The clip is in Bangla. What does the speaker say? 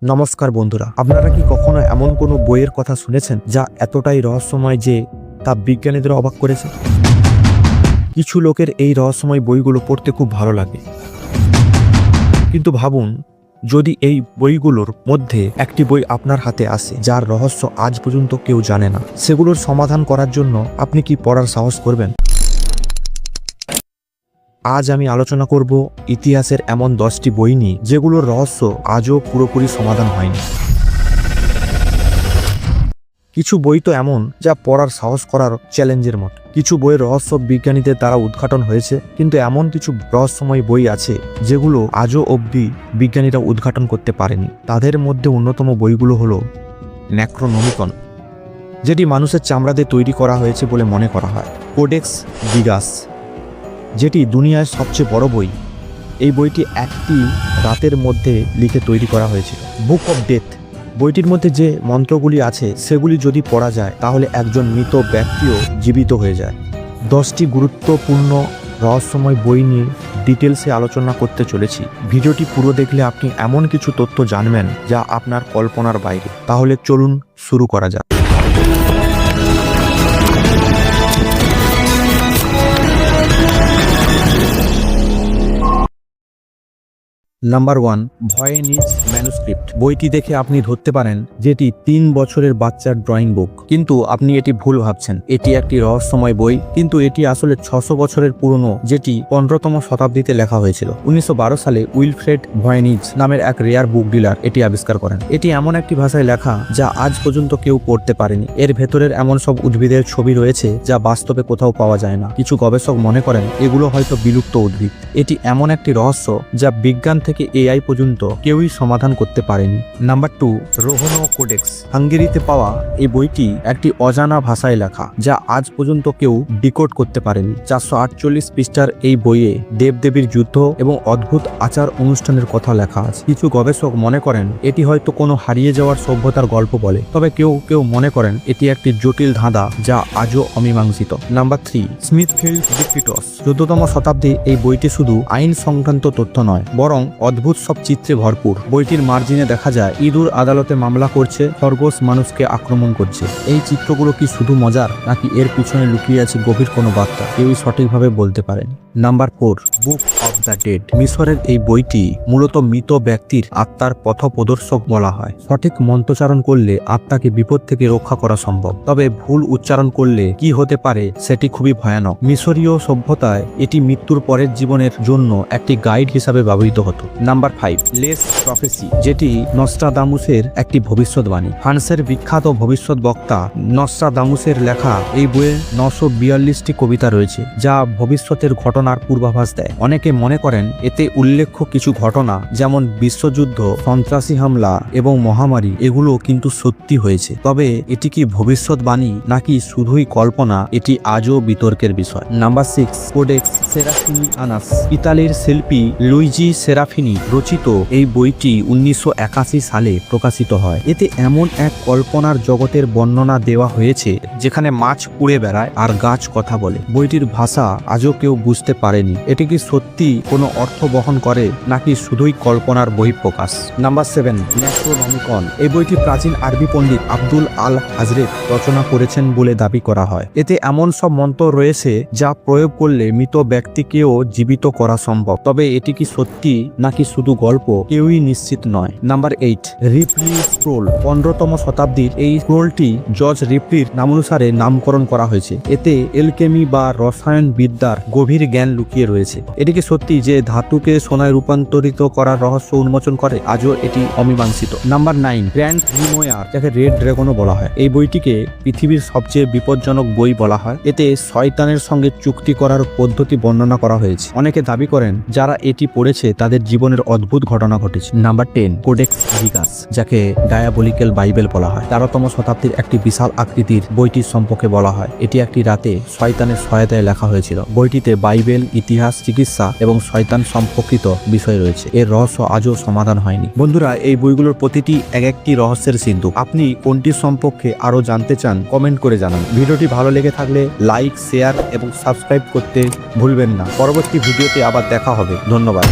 নমস্কার বন্ধুরা, আপনারা কি কখনো এমন কোনো বইয়ের কথা শুনেছেন যা এতটাই রহস্যময় যে তা বিজ্ঞানীদের অবাক করেছে? কিছু লোকের এই রহস্যময় বইগুলো পড়তে খুব ভালো লাগে, কিন্তু ভাবুন যদি এই বইগুলোর মধ্যে একটি বই আপনার হাতে আসে যার রহস্য আজ পর্যন্ত কেউ জানে না, সেগুলোর সমাধান করার জন্য আপনি কি পড়ার সাহস করবেন? আজ আমি আলোচনা করব ইতিহাসের এমন 10টি বই নিয়ে যেগুলোর রহস্য আজও পুরোপুরি সমাধান হয়নি। কিছু বই তো এমন যা পড়ার সাহস করার চ্যালেঞ্জের মতো। কিছু বইয়ের রহস্য বিজ্ঞানীদের দ্বারা উদ্ঘাটন হয়েছে, কিন্তু এমন কিছু রহস্যময় বই আছে যেগুলো আজও অবধি বিজ্ঞানীরা উদ্ঘাটন করতে পারেনি। তাদের মধ্যে অন্যতম বইগুলো হলো নেক্রোনমিকন, যেটি মানুষের চামড়া দিয়ে তৈরি করা হয়েছে বলে মনে করা হয়; কোডেক্স জিগাস, যেটি দুনিয়ার সবচেয়ে বড় বই। এই বইটি একটি রাতের মধ্যে লিখে তৈরি করা হয়েছিল; বুক অফ ডেথ, বইটির মধ্যে যে মন্ত্রগুলি আছে সেগুলি যদি পড়া যায় তাহলে একজন মৃত ব্যক্তিও জীবিত হয়ে যায়। 10টি গুরুত্বপূর্ণ রহস্যময় বই নিয়ে ডিটেলসে আলোচনা করতে চলেছি। ভিডিওটি পুরো দেখলে আপনি এমন কিছু তথ্য জানবেন যা আপনার কল্পনার বাইরে। তাহলে চলুন শুরু করা যাক। Number 1, Voynich manuscript. বইটি দেখে আপনি ধরতে পারেন যেটি 3 বছরের বাচ্চার ড্রয়িং বুক, কিন্তু আপনি এটি ভুল ভাবছেন। এটি একটি রহস্যময় বই, কিন্তু এটি আসলে 600 বছরের পুরনো, যেটি 15তম শতাব্দীতে লেখা হয়েছিল। 1912 সালে উইলফ্রেড ভয়েনিজ নামের এক রেয়ার বুক ডিলার এটি আবিষ্কার করেন। এটি এমন একটি ভাষায় লেখা যা আজ পর্যন্ত কেউ পড়তে পারেনি। এর ভেতরের এমন সব উদ্ভিদের ছবি রয়েছে যা বাস্তবে কোথাও পাওয়া যায় না। কিছু গবেষক মনে করেন এগুলো হয়তো বিলুপ্ত উদ্ভিদ। এটি এমন একটি রহস্য যা বিজ্ঞান থেকে এআই পর্যন্ত কেউই সমাধান করতে পারেনি। Number 2, রোহনো codex. হাঙ্গেরিতে পাওয়া এই বইটি একটি অজানা ভাষায় লেখা যা আজ পর্যন্ত কেউ ডিকোড করতে পারেনি। 448 পৃষ্ঠার এই বইয়ে দেবদেবীর যুদ্ধ এবং অদ্ভুত আচার অনুষ্ঠানের কথা লেখা আছে। কিছু গবেষক মনে করেন এটি হয়তো কোনো হারিয়ে যাওয়ার সভ্যতার গল্প বলে, তবে কেউ কেউ মনে করেন এটি একটি জটিল ধাঁধা যা আজও অমীমাংসিত। নাম্বার 3, স্মিথফিল্ড ডিক্রিটস। 14তম শতাব্দী এই বইটি শুধু আইন সংক্রান্ত তথ্য নয়, বরং অদ্ভুত সব চিত্রে ভরপুর। বইটির মার্জিনে দেখা যায় ইঁদুর আদালতে মামলা করছে, খরগোশ মানুষকে আক্রমণ করছে। এই চিত্রগুলো কি শুধু মজার, নাকি এর পিছনে লুকিয়ে আছে গভীর কোনো বার্তা, কেউই সঠিকভাবে বলতে পারেন। Number 4, book of the dead. মিশরের এই বইটি মূলত মৃত ব্যক্তির আত্মার পথপ্রদর্শক বলা হয়। সঠিক মন্ত্রোচ্চারণ করলে আত্মাকে বিপদ থেকে রক্ষা করা সম্ভব, তবে ভুল উচ্চারণ করলে কি হতে পারে সেটি খুবই ভয়ানক। মিশরীয় সভ্যতায় এটি মৃত্যুর পরের জীবনের জন্য একটি গাইড হিসাবে ব্যবহৃত হতো। নাম্বার 5, লেস প্রফেসি, যেটি নস্ট্রাদামুসের একটি ভবিষ্যৎবাণী। ফ্রান্সের বিখ্যাত ভবিষ্যৎ বক্তা নস্ট্রাদামুসের লেখা এই বইয়ে 942টি কবিতা রয়েছে যা ভবিষ্যতের ঘটনার পূর্বাভাস দেয়। অনেকে মনে করেন এতে উল্লেখ্য কিছু ঘটনা যেমন বিশ্বযুদ্ধ, সন্ত্রাসী হামলা এবং মহামারী এগুলো কিন্তু সত্যি হয়েছে। তবে এটি কি ভবিষ্যৎবাণী নাকি শুধুই কল্পনা, এটি আজও বিতর্কের বিষয়। Number 6, Codex Seraphinianus. ইতালির শিল্পী লুইজি সেরাফিনি রচিত এই বইটি 1981 সালে প্রকাশিত হয়। এতে এমন এক কল্পনার জগতের বর্ণনা দেওয়া হয়েছে যেখানে মাছ উড়ে বেড়ায় আর গাছ কথা বলে। বইটির ভাষা আজও কেউ বুঝতে পারেনি। এটি কি সত্যি কোনো অর্থ বহন করে নাকি শুধুই কল্পনার বহিঃপ্রকাশ। নাম্বার 7, নেক্রোনমিকন। এই বইটি প্রাচীন আরবি পণ্ডিত আব্দুল আল হাজরেত রচনা করেছেন বলে দাবি করা হয়। এতে এমন সব মন্ত্র রয়েছে যা প্রয়োগ করলে মৃত ব্যক্তিকেও জীবিত করা সম্ভব, তবে এটি কি সত্যি নাকি শুধু গল্প কেউই নিশ্চিত নয়। Number 8, Ripley scroll. 15তম শতাব্দীর এই স্ক্রোলটি জর্জ রিপ্লির নামানুসারে নামকরণ করা হয়েছে। এতে এলকেমি বা রসায়ন বিদ্যার গভীর জ্ঞান লুকিয়ে রয়েছে। এটি কি সত্যি যে ধাতুকে সোনায় রূপান্তরিত করার রহস্য উন্মোচন করে? আজও এটি অমীমাংসিত। নাম্বার 9, গ্র্যান্ড গ্রিমোয়ার, যাকে রেড ড্রাগনও বলা হয়। এই বইটিকে পৃথিবীর সবচেয়ে বিপজ্জনক বই বলা হয়। এতে শয়তানের সঙ্গে চুক্তি করার পদ্ধতি বর্ণনা করা হয়েছে। অনেকে দাবি করেন যারা এটি পড়েছে তাদের জীবনের অদ্ভুত ঘটনা ঘটেছে। নাম্বার 10, কোডেক্স জিগাস, যাকে ডায়াবলিক্যাল বাইবেল বলা হয়। 13তম শতাব্দীর একটি বিশাল আকৃতির বইটির সম্পর্কে বলা হয় এটি একটি রাতে শয়তানের সহায়তায় লেখা হয়েছিল। বইটিতে বাইবেল, ইতিহাস, চিকিৎসা এবং শয়তান সম্পর্কিত বিষয় রয়েছে। এর রহস্য আজও সমাধান হয়নি। বন্ধুরা, এই বইগুলোর প্রতিটি এক একটি রহস্যের সিন্ধু। আপনি কোনটি সম্পর্কে আরো জানতে চান কমেন্ট করে জানান। ভিডিওটি ভালো লেগে থাকলে লাইক, শেয়ার এবং সাবস্ক্রাইব করতে ভুলবেন না। পরবর্তী ভিডিওতে আবার দেখা হবে। ধন্যবাদ।